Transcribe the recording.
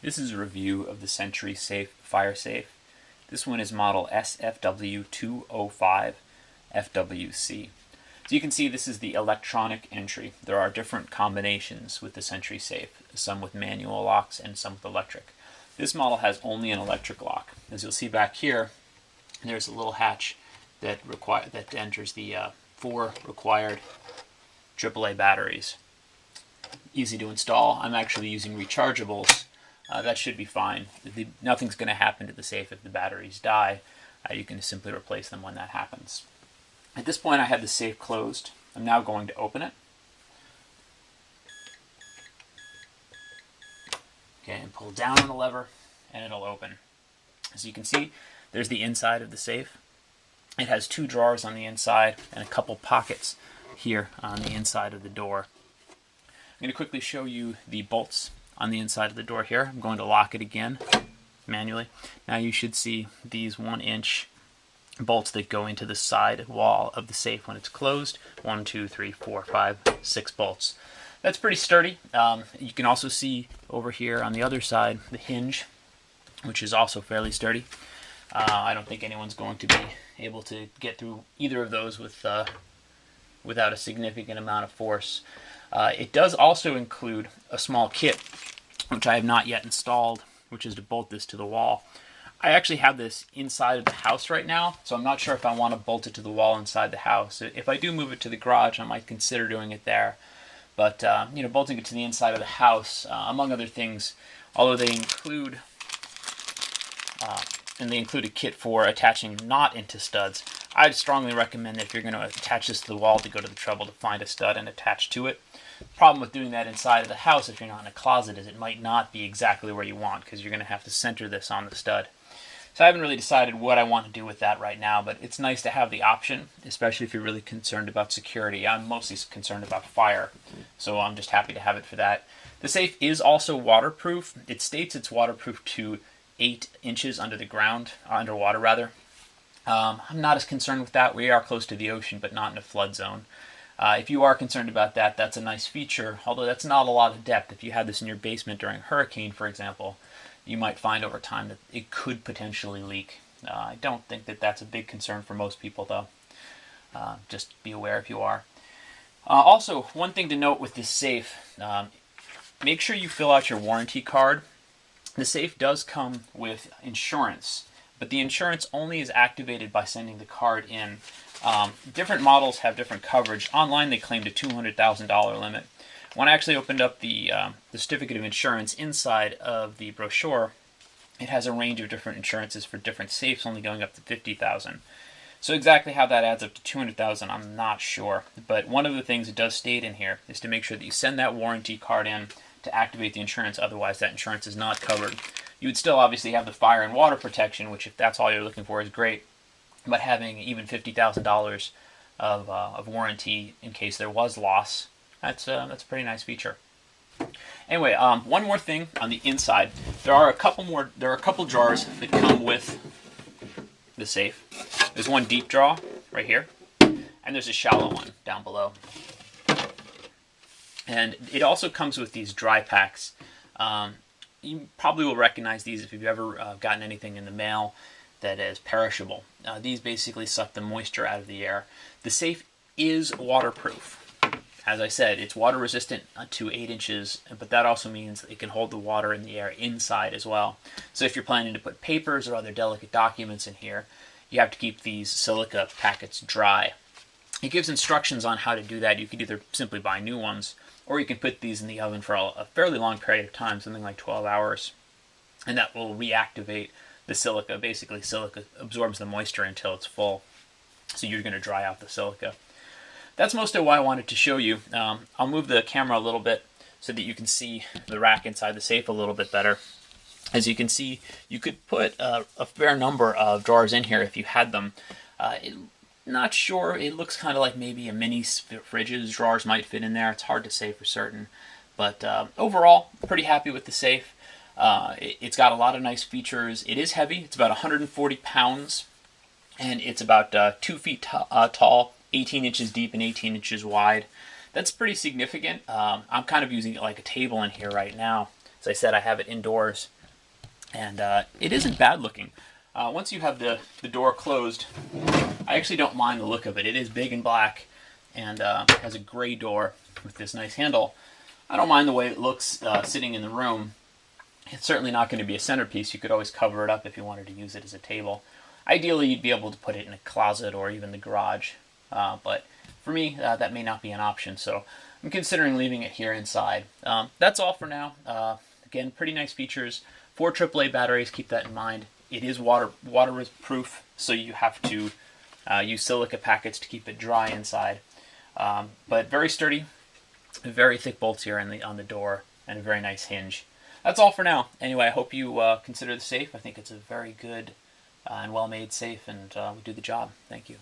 This is a review of the SentrySafe fire safe. This one is model SFW205 FWC. So you can see this is the electronic entry. There are different combinations with the SentrySafe, some with manual locks and some with electric. This model has only an electric lock. As you'll see back here, there's a little hatch that enters the 4 required AAA batteries. Easy to install. I'm actually using rechargeables. That should be fine. Nothing's going to happen to the safe if the batteries die. You can simply replace them when that happens. At this point I have the safe closed. I'm now going to open it. Okay, and pull down on the lever and it'll open. As you can see, there's the inside of the safe. It has 2 drawers on the inside and a couple pockets here on the inside of the door. I'm going to quickly show you the bolts on the inside of the door here. I'm going to lock it again manually. Now you should see these 1-inch bolts that go into the side wall of the safe when it's closed. 1, 2, 3, 4, 5, 6 bolts. That's pretty sturdy. You can also see over here on the other side the hinge, which is also fairly sturdy. I don't think anyone's going to be able to get through either of those without a significant amount of force. It does also include a small kit, which I have not yet installed, which is to bolt this to the wall. I actually have this inside of the house right now, so I'm not sure if I want to bolt it to the wall inside the house. If I do move it to the garage, I might consider doing it there. But bolting it to the inside of the house, among other things, although they include a kit for attaching knot into studs, I'd strongly recommend that if you're going to attach this to the wall, to go to the trouble to find a stud and attach to it. The problem with doing that inside of the house, if you're not in a closet, is it might not be exactly where you want, because you're going to have to center this on the stud. So I haven't really decided what I want to do with that right now, but it's nice to have the option, especially if you're really concerned about security. I'm mostly concerned about fire, so I'm just happy to have it for that. The safe is also waterproof. It states it's waterproof to 8 inches under the ground, underwater rather. I'm not as concerned with that. We are close to the ocean, but not in a flood zone. If you are concerned about that, that's a nice feature, although that's not a lot of depth. If you had this in your basement during a hurricane, for example, you might find over time that it could potentially leak. I don't think that that's a big concern for most people, though. Just be aware if you are. Also, one thing to note with this safe, make sure you fill out your warranty card. The safe does come with insurance, but the insurance only is activated by sending the card in. Different models have different coverage. Online they claimed a $200,000 limit. When I actually opened up the certificate of insurance inside of the brochure, it has a range of different insurances for different safes, only going up to $50,000. So exactly how that adds up to $200,000, I'm not sure. But one of the things it does state in here is to make sure that you send that warranty card in to activate the insurance, otherwise that insurance is not covered. You would still obviously have the fire and water protection, which if that's all you're looking for is great, but having even $50,000 of warranty in case there was loss, that's a pretty nice feature. Anyway, one more thing on the inside. There are a couple drawers that come with the safe. There's one deep drawer right here, and there's a shallow one down below. And it also comes with these dry packs. You probably will recognize these if you've ever gotten anything in the mail that is perishable. These basically suck the moisture out of the air. The safe is waterproof. As I said, it's water resistant to 8 inches, but that also means it can hold the water in the air inside as well. So if you're planning to put papers or other delicate documents in here, you have to keep these silica packets dry. It gives instructions on how to do that. You could either simply buy new ones, or you can put these in the oven for a fairly long period of time, something like 12 hours, and that will reactivate the silica. Basically, silica absorbs the moisture until it's full, so you're going to dry out the silica. That's most of what I wanted to show you. I'll move the camera a little bit so that you can see the rack inside the safe a little bit better. As you can see, you could put a fair number of drawers in here if you had them. Not sure, it looks kind of like maybe a mini fridge's drawers might fit in there. It's hard to say for certain. But overall, pretty happy with the safe. It's got a lot of nice features. It is heavy. It's about 140 pounds. And it's about 2 feet tall, 18 inches deep and 18 inches wide. That's pretty significant. I'm kind of using it like a table in here right now. As I said, I have it indoors, and it isn't bad looking. Once you have the door closed, I actually don't mind the look of it. It is big and black, and has a gray door with this nice handle. I don't mind the way it looks sitting in the room. It's certainly not going to be a centerpiece. You could always cover it up if you wanted to use it as a table. Ideally, you'd be able to put it in a closet or even the garage, but for me, that may not be an option, so I'm considering leaving it here inside. That's all for now. Again, pretty nice features. 4 AAA batteries, keep that in mind. It is waterproof, so you have to use silica packets to keep it dry inside. But very sturdy, very thick bolts here on the door, and a very nice hinge. That's all for now. Anyway, I hope you consider the safe. I think it's a very good and well-made safe, and would do the job. Thank you.